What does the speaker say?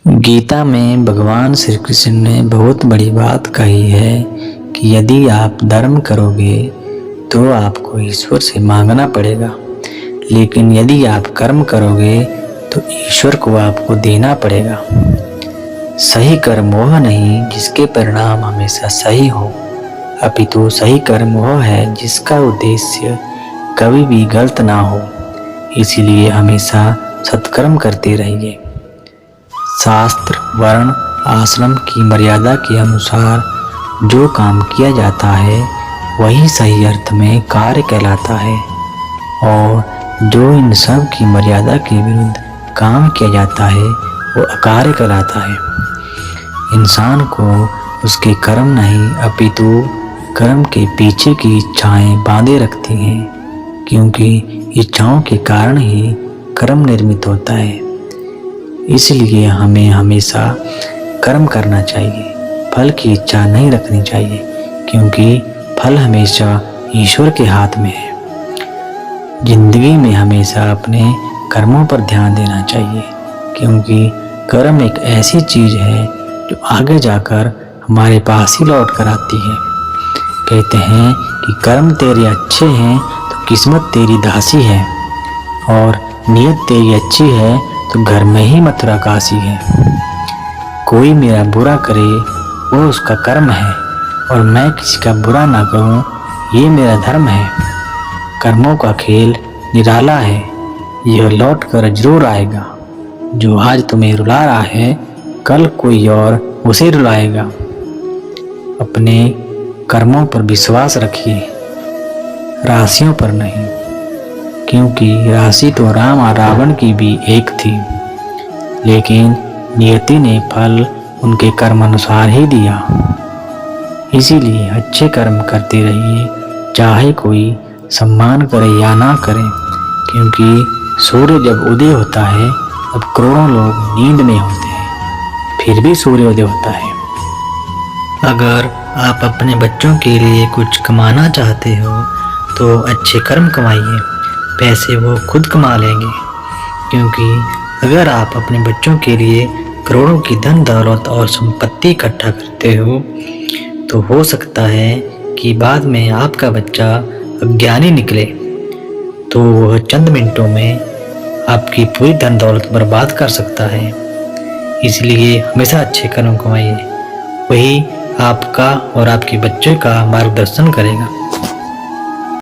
गीता में भगवान श्री कृष्ण ने बहुत बड़ी बात कही है कि यदि आप धर्म करोगे तो आपको ईश्वर से मांगना पड़ेगा, लेकिन यदि आप कर्म करोगे तो ईश्वर को आपको देना पड़ेगा। सही कर्म वह नहीं जिसके परिणाम हमेशा सही हो, अपितु सही कर्म वह है जिसका उद्देश्य कभी भी गलत ना हो। इसीलिए हमेशा सत्कर्म करते रहिए। शास्त्र, वर्ण, आश्रम की मर्यादा के अनुसार जो काम किया जाता है वही सही अर्थ में कार्य कहलाता है, और जो इन सब की मर्यादा के विरुद्ध काम किया जाता है वो अकार्य कहलाता है। इंसान को उसके कर्म नहीं अपितु कर्म के पीछे की इच्छाएं बांधे रखती हैं, क्योंकि इच्छाओं के कारण ही कर्म निर्मित होता है। इसलिए हमें हमेशा कर्म करना चाहिए, फल की इच्छा नहीं रखनी चाहिए, क्योंकि फल हमेशा ईश्वर के हाथ में है। जिंदगी में हमेशा अपने कर्मों पर ध्यान देना चाहिए, क्योंकि कर्म एक ऐसी चीज है जो आगे जाकर हमारे पास ही लौट कर आती है। कहते हैं कि कर्म तेरे अच्छे हैं तो किस्मत तेरी दासी है, और नियत तेरी अच्छी है तो घर में ही मथुरा काशी है। कोई मेरा बुरा करे वो उसका कर्म है, और मैं किसी का बुरा ना करूं ये मेरा धर्म है। कर्मों का खेल निराला है, यह लौट कर जरूर आएगा। जो आज तुम्हें रुला रहा है कल कोई और उसे रुलाएगा। अपने कर्मों पर विश्वास रखिए, राशियों पर नहीं, क्योंकि राशि तो राम और रावण की भी एक थी, लेकिन नियति ने फल उनके कर्म अनुसार ही दिया। इसीलिए अच्छे कर्म करते रहिए, चाहे कोई सम्मान करे या ना करे, क्योंकि सूर्य जब उदय होता है तब करोड़ों लोग नींद में होते हैं, फिर भी सूर्योदय होता है। अगर आप अपने बच्चों के लिए कुछ कमाना चाहते हो तो अच्छे कर्म कमाइए, पैसे वो खुद कमा लेंगे। क्योंकि अगर आप अपने बच्चों के लिए करोड़ों की धन दौलत और संपत्ति इकट्ठा करते हो तो हो सकता है कि बाद में आपका बच्चा अज्ञानी निकले, तो वह चंद मिनटों में आपकी पूरी धन दौलत बर्बाद कर सकता है। इसलिए हमेशा अच्छे कर्म कमाइए, वही आपका और आपके बच्चे का मार्गदर्शन करेगा।